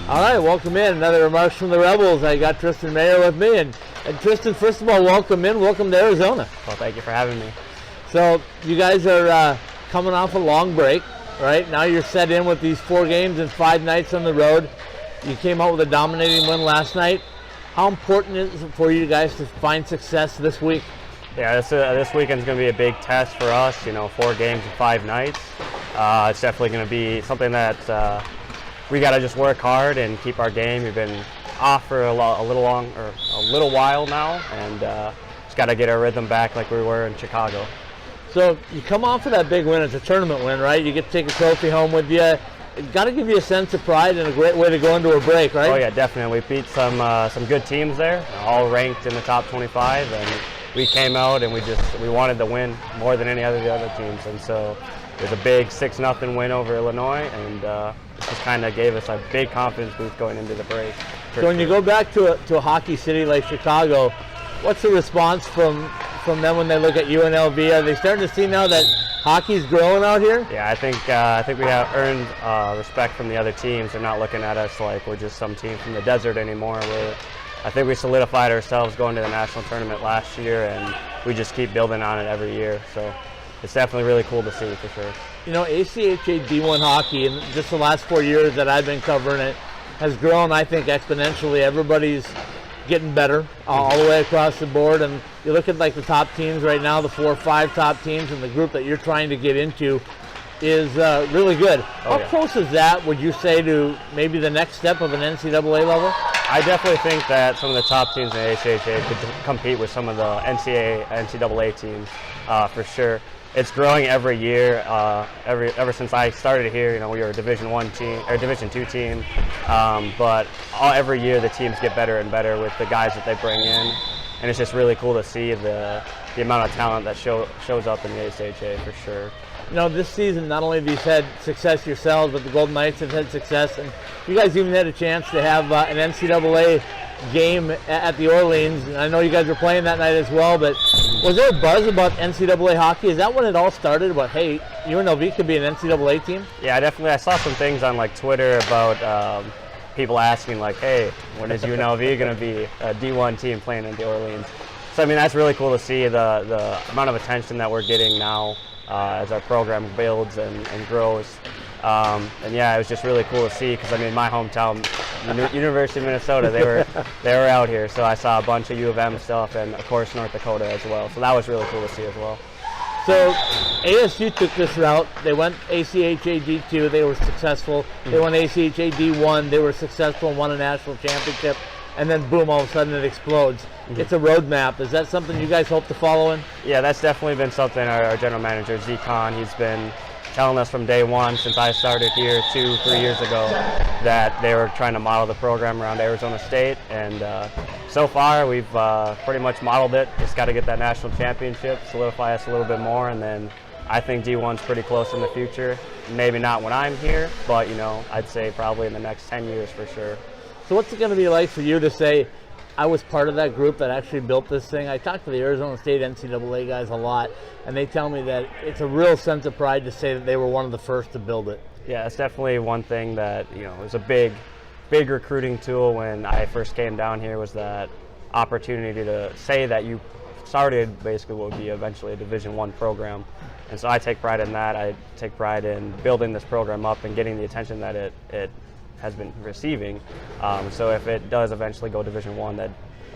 All right, welcome in. Another Remarks from the Rebels. I got Tristan Mayer with me. And Tristan, first of all, welcome in. Welcome to Arizona. Well, thank you for having me. So you guys are coming off a long break, right? Now you're set in with these 4 games and 5 nights on the road. You came out with a dominating win last night. How important is it for you guys to find success this week? Yeah, this weekend's going to be a big test for us. 4 games and 5 nights. It's definitely going to be something that we got to just work hard and keep our game. We've been off for a little while now, and just got to get our rhythm back like we were in Chicago. So you come off of that big win. It's a tournament win, right? You get to take a trophy home with you. Got to give you a sense of pride and a great way to go into a break, right? Oh yeah, definitely. We beat some good teams there, all ranked in the top 25, and we came out and we wanted to win more than any of the other teams, and so it was a big 6-0 win over Illinois, and it just kind of gave us a big confidence boost going into the break. So when you go back to a hockey city like Chicago, what's the response from them when they look at UNLV? Are they starting to see now that hockey's growing out here? Yeah, I think we have earned respect from the other teams. They're not looking at us like we're just some team from the desert anymore. I think we solidified ourselves going to the national tournament last year, and we just keep building on it every year. So it's definitely really cool to see, for sure. ACHA D1 hockey, in just the last 4 years that I've been covering it, has grown, I think, exponentially. Everybody's getting better all the way across the board, and you look at like the top teams right now, the 4 or 5 top teams, and the group that you're trying to get into is really good. How close is that, would you say, to maybe the next step of an NCAA level? I definitely think that some of the top teams in the ACHA could compete with some of the NCAA teams, for sure. It's growing every year. Ever since I started here, we were a Division I team or Division II team, but every year the teams get better and better with the guys that they bring in, and it's just really cool to see the amount of talent that shows up in the ACHA, for sure. This season, not only have you had success yourselves, but the Golden Knights have had success, and you guys even had a chance to have an NCAA game at the Orleans. And I know you guys were playing that night as well, but was there a buzz about NCAA hockey? Is that when it all started, about, hey, UNLV could be an NCAA team? Yeah, definitely. I saw some things on Twitter about people asking hey, when is UNLV going to be a D1 team playing in the Orleans? So that's really cool to see the amount of attention that we're getting now as our program builds and grows. And yeah, it was just really cool to see, because my hometown, University of Minnesota, they were out here, so I saw a bunch of U of M stuff, and of course North Dakota as well. So that was really cool to see as well. So ASU took this route. They went ACHA D2. They were successful. They went ACHA D1. They were successful and won a national championship. And then boom, all of a sudden it explodes. It's a roadmap. Is that something you guys hope to follow in? Yeah, that's definitely been something our general manager, Z Khan, he's been telling us from day one, since I started here 2-3 years ago, that they were trying to model the program around Arizona State, and so far we've pretty much modeled it. Just got to get that national championship, solidify us a little bit more, and then I think D1's pretty close in the future. Maybe not when I'm here, but I'd say probably in the next 10 years for sure. So what's it going to be like for you to say, I was part of that group that actually built this thing? I talk to the Arizona State NCAA guys a lot, and they tell me that it's a real sense of pride to say that they were one of the first to build it. Yeah, it's definitely one thing that, was a big recruiting tool when I first came down here, was that opportunity to say that you started basically what would be eventually a Division I program. And so I take pride in that. I take pride in building this program up and getting the attention that it has been receiving. So if it does eventually go Division I,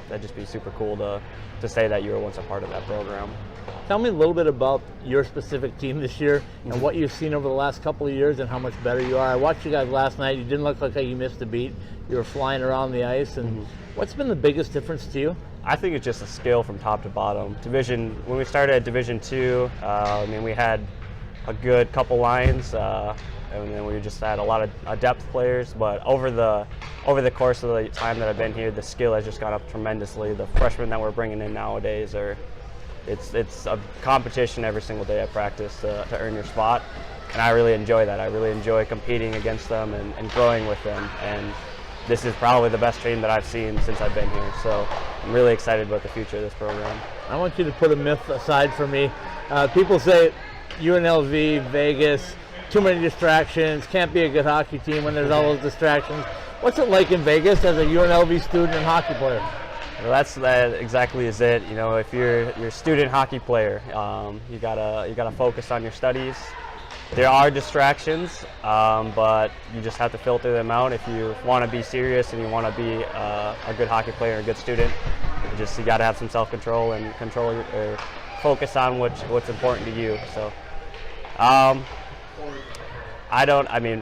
that'd just be super cool to say that you were once a part of that program. Tell me a little bit about your specific team this year and what you've seen over the last couple of years and how much better you are. I watched you guys last night. You didn't look like you missed a beat. You were flying around the ice. And what's been the biggest difference to you? I think it's just a skill from top to bottom. When we started at Division II, we had a good couple lines. And then we just had a lot of depth players, but over the course of the time that I've been here, the skill has just gone up tremendously. The freshmen that we're bringing in nowadays it's a competition every single day at practice to earn your spot, and I really enjoy that. I really enjoy competing against them and growing with them, and this is probably the best team that I've seen since I've been here, so I'm really excited about the future of this program. I want you to put a myth aside for me. People say UNLV, Vegas, too many distractions, can't be a good hockey team when there's all those distractions. What's it like in Vegas as a UNLV student and hockey player? Well, that exactly is it. You know, if you're a student hockey player, you gotta focus on your studies. There are distractions, but you just have to filter them out. If you want to be serious and you want to be a good hockey player, a good student, you gotta have some self-control and or focus on what's important to you. So,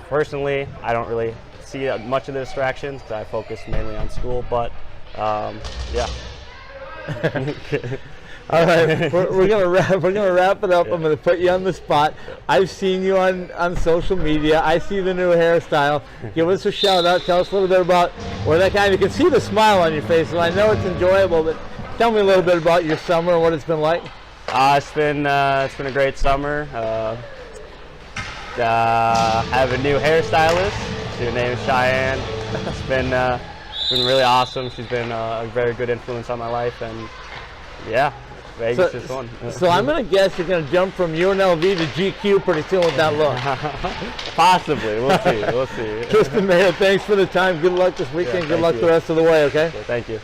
personally, I don't really see much of the distractions because I focus mainly on school. But yeah. All right, we're gonna wrap it up. Yeah. I'm gonna put you on the spot. I've seen you on social media. I see the new hairstyle. Give us a shout out. Tell us a little bit about where that kind of. You can see the smile on your face, and I know it's enjoyable. But tell me a little bit about your summer and what it's been like. It's been a great summer. I have a new hairstylist. Her name is Cheyenne. It's been really awesome. She's been a very good influence on my life, and yeah, Vegas is fun. So I'm gonna guess you're gonna jump from UNLV to GQ pretty soon with that look. Possibly. We'll see. We'll see. Tristan, man, thanks for the time. Good luck this weekend. Yeah, Good luck the rest of the way. Okay. Thank you.